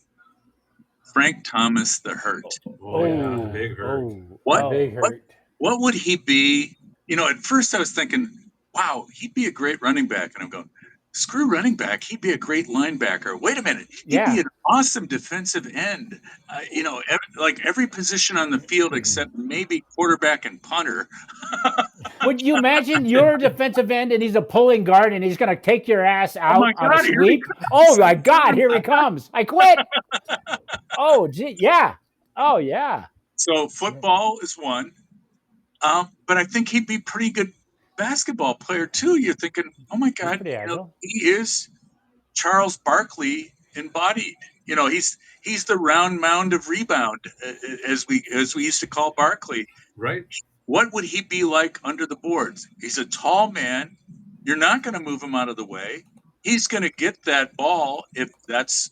Frank Thomas, the Hurt. Oh, yeah, the Big Hurt. What would he be? At first I was thinking, wow, he'd be a great running back. And I'm going, screw running back. He'd be a great linebacker. Wait a minute. He'd be an awesome defensive end. Like every position on the field except maybe quarterback and punter. Would you imagine you're a defensive end and he's a pulling guard and he's going to take your ass out my on God, a here he sweep? Oh my God, here he comes. I quit. Oh, gee, yeah. Oh, yeah. So football is one. But I think he'd be pretty good basketball player too. You're thinking, oh my He's God, pretty agile. he is Charles Barkley embodied. He's the round mound of rebound, as we used to call Barkley. Right. What would he be like under the boards? He's a tall man. You're not going to move him out of the way. He's going to get that ball if that's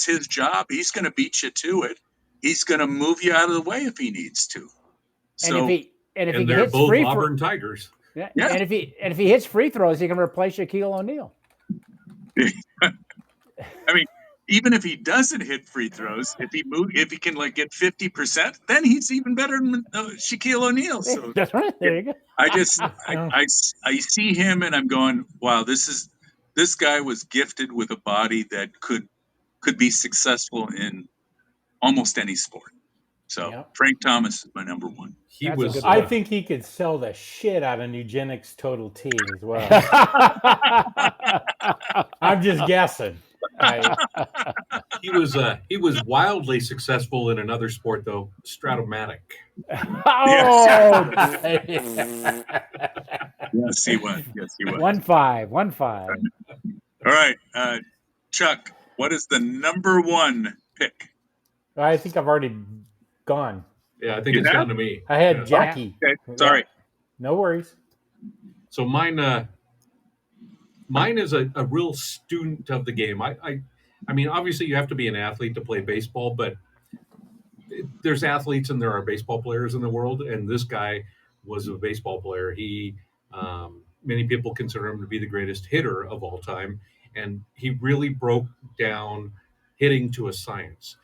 his job. He's going to beat you to it. He's going to move you out of the way if he needs to. And if So he And hits they're both free Auburn Tigers. yeah. Yeah. And if he hits free throws, he can replace Shaquille O'Neal. I mean, even if he doesn't hit free throws, if he can like get 50%, then he's even better than Shaquille O'Neal. So That's right. There you go. I see him and I'm going, wow, this guy was gifted with a body that could be successful in almost any sport. So Yep. Frank Thomas is my number one. He That's a was. good I one. think he could sell the shit out of Nugenix Total T as well. I'm just guessing. He was wildly successful in another sport though, Stratomatic. Oh, Yes, he was. 1-5. All right, Chuck, what is the number one pick? I think I've already gone. Yeah, I think it's down to me. I had Yeah. Jackie. Okay, sorry. No worries. So mine is a real student of the game. I mean, obviously you have to be an athlete to play baseball, but there's athletes and there are baseball players in the world, and this guy was a baseball player. He many people consider him to be the greatest hitter of all time, and he really broke down hitting to a science.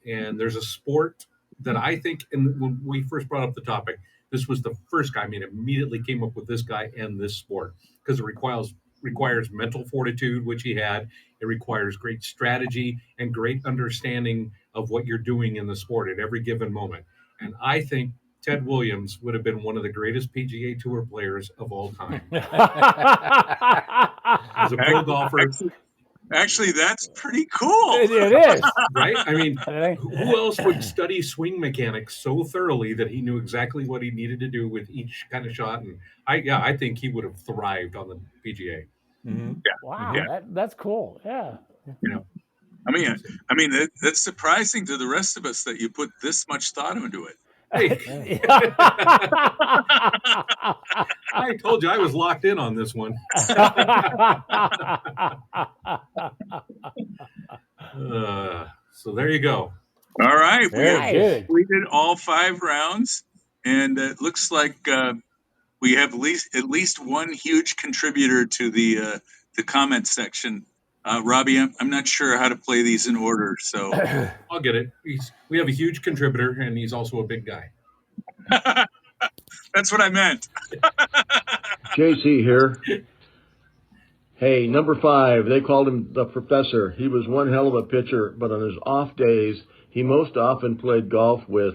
And there's a sport that I think, and when we first brought up the topic, this was the first guy. I mean, immediately came up with this guy and this sport because it requires mental fortitude, which he had. It requires great strategy and great understanding of what you're doing in the sport at every given moment. And I think Ted Williams would have been one of the greatest PGA Tour players of all time. As a pro golfer, Actually, that's pretty cool. It is. right? I mean, who else would study swing mechanics so thoroughly that he knew exactly what he needed to do with each kind of shot? And I think he would have thrived on the PGA. Mm-hmm. Wow, Yeah. that's cool. Yeah. I mean, that's surprising to the rest of us that you put this much thought into it. Hey. I told you I was locked in on this one. So there you go. All right, we Very have good. completed all 5 rounds, and it looks like we have at least one huge contributor to the comment section. Robbie, I'm not sure how to play these in order, so I'll get it. We have a huge contributor, and he's also a big guy. that's what I meant. JC here. Hey, number 5, they called him the professor. He was one hell of a pitcher, but on his off days, he most often played golf with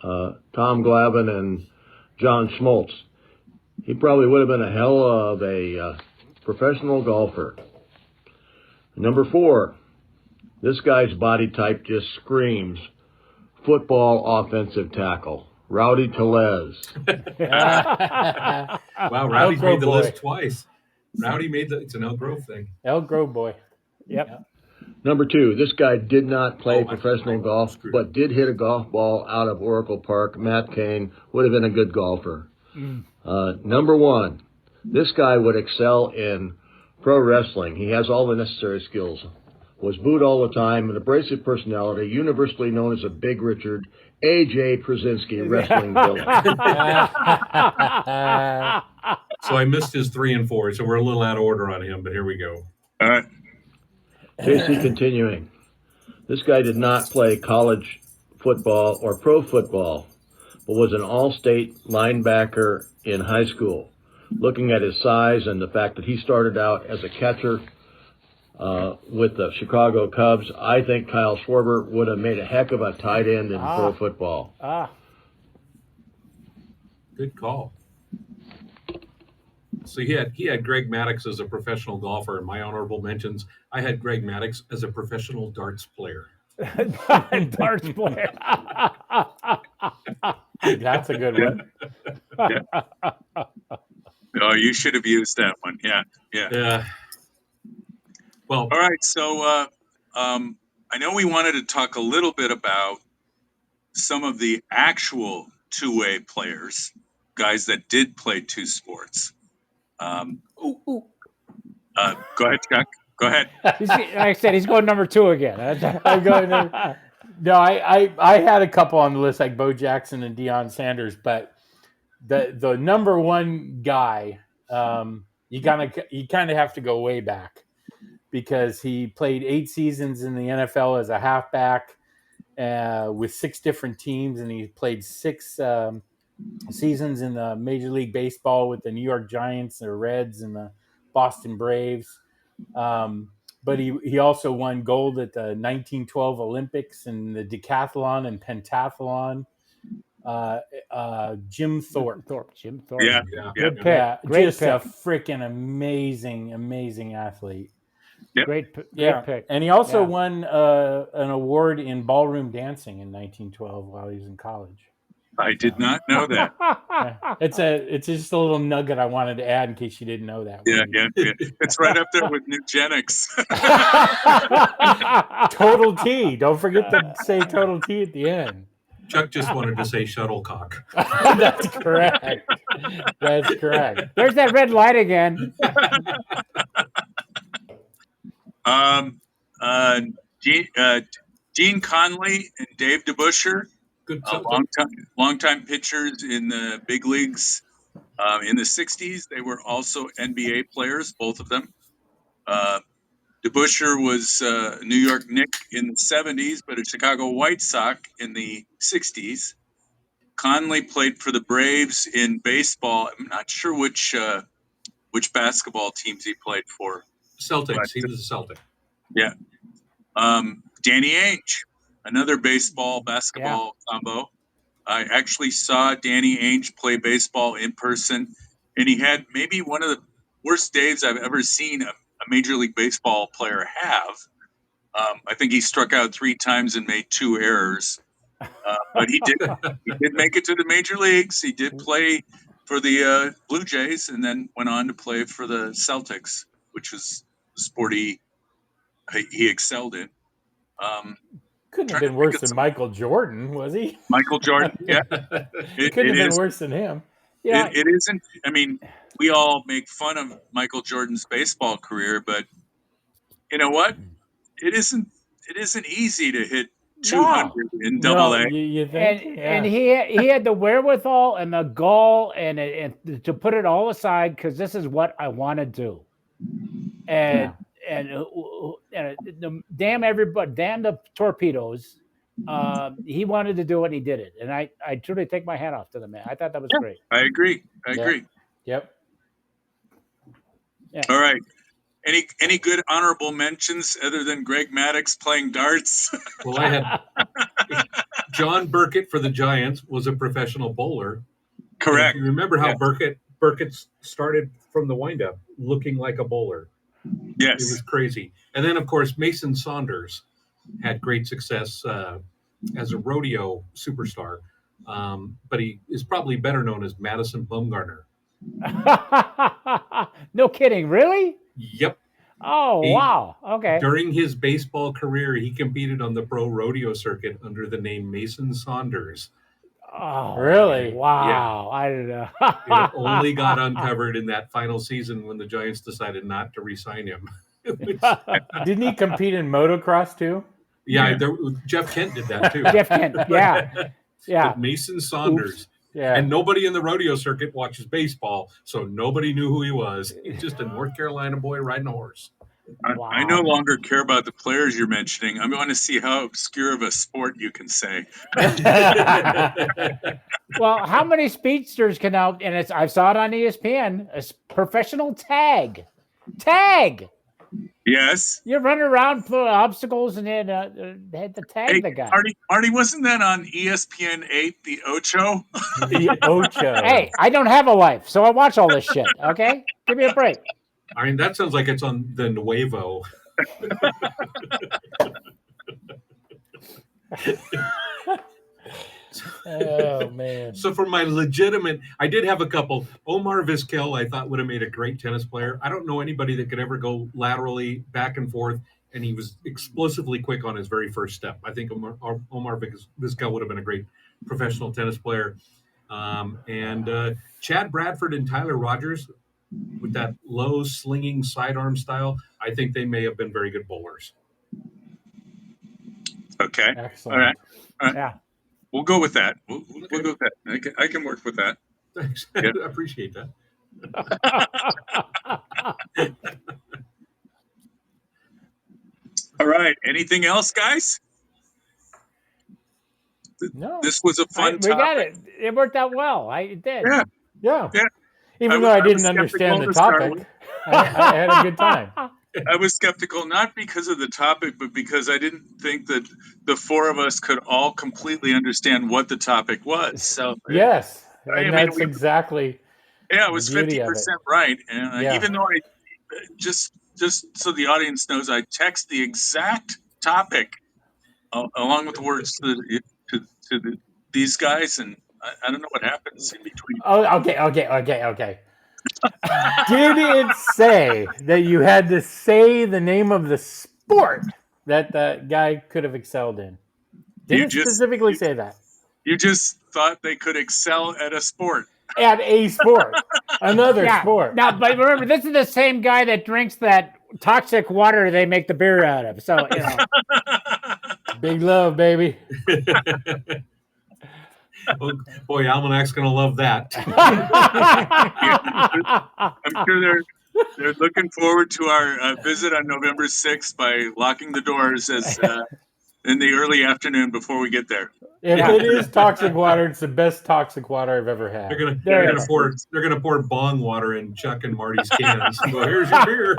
Tom Glavine and John Schmaltz. He probably would have been a hell of a professional golfer. Number 4, this guy's body type just screams football offensive tackle. Rowdy Tellez. Wow, Rowdy's Elk Grove made the boy. list twice. Rowdy made it's an Elk Grove thing. Elk Grove boy. Yep. Number 2, this guy did not play I professional golf, screwed but did hit a golf ball out of Oracle Park. Matt Cain would have been a good golfer. Number 1, this guy would excel in pro wrestling. He has all the necessary skills. Was booed all the time, an abrasive personality, universally known as a Big Richard, A.J. Przinsky, wrestling villain. So I missed his 3 and 4, so we're a little out of order on him, but here we go. All right. JC continuing. This guy did not play college football or pro football, but was an all-state linebacker in high school. Looking at his size and the fact that he started out as a catcher with the Chicago Cubs, I think Kyle Schwarber would have made a heck of a tight end in pro football. Good call. So he had Greg Maddux as a professional golfer. In my honorable mentions, I had Greg Maddux as a professional darts player. Darts player. That's a good one. Oh, you should have used that one. Yeah. Yeah. Well, All right. So I know we wanted to talk a little bit about some of the actual two-way players, guys that did play two sports. Go ahead, Chuck. Go ahead. Like I said, he's going number 2 again. I'm going there. No, I had a couple on the list like Bo Jackson and Deion Sanders, but the number one guy, you kind of have to go way back because he played 8 seasons in the NFL as a halfback with 6 different teams, and he played 6 seasons in the Major League Baseball with the New York Giants, the Reds, and the Boston Braves. But he also won gold at the 1912 Olympics and the decathlon and pentathlon. Jim Thorpe. Jim Thorpe. Yeah. Good pick. Yeah, Great just pick. a freaking amazing athlete. Yep. Great Yeah, pick. and he also won an award in ballroom dancing in 1912 while he was in college. I did not know that. Yeah. It's just a little nugget I wanted to add in case you didn't know that. Yeah. It's right up there with Nugenics. Total T. Don't forget to say Total T at the end. Chuck just wanted to say shuttlecock. That's correct. That's correct. There's that red light again. Gene Conley and Dave DeBuscher, Good. longtime pitchers in the big leagues in the 60s. They were also NBA players, both of them. DeBuscher was a New York Knick in the 70s, but a Chicago White Sox in the 60s. Conley played for the Braves in baseball. I'm not sure which basketball teams he played for. Celtics. He was a Celtic. Yeah. Danny Ainge, another basketball combo. I actually saw Danny Ainge play baseball in person, and he had maybe one of the worst days I've ever seen a Major League Baseball player have. I think he struck out 3 times and made 2 errors. But he did make it to the major leagues. He did play for the Blue Jays and then went on to play for the Celtics, which was the sport he excelled in. Couldn't have been worse than Michael Jordan, was he? Michael Jordan, yeah. It couldn't have been worse than him. Yeah. It isn't. I mean, we all make fun of Michael Jordan's baseball career, but you know what? It isn't easy to hit 200 in Double A. You think? And he had the wherewithal and the gall and to put it all aside because this is what I want to do. And damn everybody, damn the torpedoes. He wanted to do it and he did it. And I truly take my hat off to the man. I thought that was great. I agree. Yep. Yeah. All right. Any good honorable mentions other than Greg Maddux playing darts? Well, I had John Burkett for the Giants was a professional bowler. Correct. You remember how Burkett started from the windup looking like a bowler. Yes. It was crazy. And then, of course, Mason Saunders had great success as a rodeo superstar. But he is probably better known as Madison Bumgarner. No kidding. Really? Yep. Oh, wow. Okay. During his baseball career, he competed on the pro rodeo circuit under the name Mason Saunders. Oh, really? Wow. Yeah. I don't know. It only got uncovered in that final season when the Giants decided not to re-sign him. Didn't he compete in motocross too? Yeah. Jeff Kent did that too. Jeff Kent, yeah. But Mason Saunders. Oops. Yeah. And nobody in the rodeo circuit watches baseball, so nobody knew who he was. He's just a North Carolina boy riding a horse. Wow. I no longer care about the players you're mentioning. I want to see how obscure of a sport you can say. Well, how many speedsters can now? And I saw it on ESPN. A professional tag. Yes. You're running around for obstacles and then had to tag Hey, the guy. Marty, wasn't that on ESPN 8, the Ocho? The Ocho. Hey, I don't have a life, so I watch all this shit. Okay, give me a break. I mean, that sounds like it's on the Nuevo. Oh man. So for my legitimate, I did have a couple. Omar Vizquel, I thought would have made a great tennis player. I don't know anybody that could ever go laterally back and forth, and he was explosively quick on his very first step. I think Omar Vizquel would have been a great professional tennis player. And Chad Bradford and Tyler Rogers, with that low slinging sidearm style, I think they may have been very good bowlers. Okay. Excellent. All right. Yeah. We'll go with that. We'll go with that. I can work with that. Thanks. Yeah. I appreciate that. All right. Anything else, guys? No. This was a fun We got topic. it. It worked out well. It did. Yeah. Yeah. Yeah. Even I though I was didn't skeptical understand the to start topic, with. I had a good time. I was skeptical not because of the topic, but because I didn't think that the four of us could all completely understand what the topipic was. So Yes. I And mean, that's exactly it was the beauty of it. 50% right. And Yeah. even though I just so the audience knows, I text the exact topic along with the words to these guys, and I don't know what happens in between. Oh, okay. Did it say that you had to say the name of the sport that the guy could have excelled in? Did it specifically say that? You just thought they could excel at a sport. At a sport. Another sport. Now, but remember, this is the same guy that drinks that toxic water they make the beer out of. So, you know. Big love, baby. Oh, boy, Almanac's going to love that. I'm sure they're looking forward to our visit on November 6th by locking the doors as in the early afternoon before we get there. If it is toxic water, it's the best toxic water I've ever had. They're gonna pour bong water in Chuck and Marty's cans. Well, here's your beer.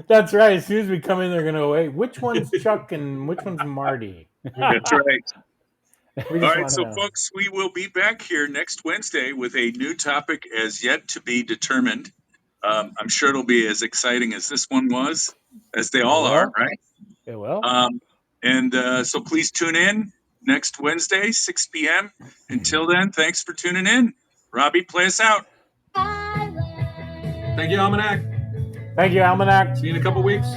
That's right. As soon as we come in, they're gonna go, "Hey, which one's Chuck and which one's Marty?" That's right. We All just right, wanna so know. folks, we will be back here next Wednesday with a new topic as yet to be determined. I'm sure it'll be as exciting as this one was, as they all are, right? It will. So please tune in next Wednesday, 6 p.m. Until then, thanks for tuning in. Robbie, play us out. Thank you, Almanac. Thank you, Almanac. See you in a couple weeks.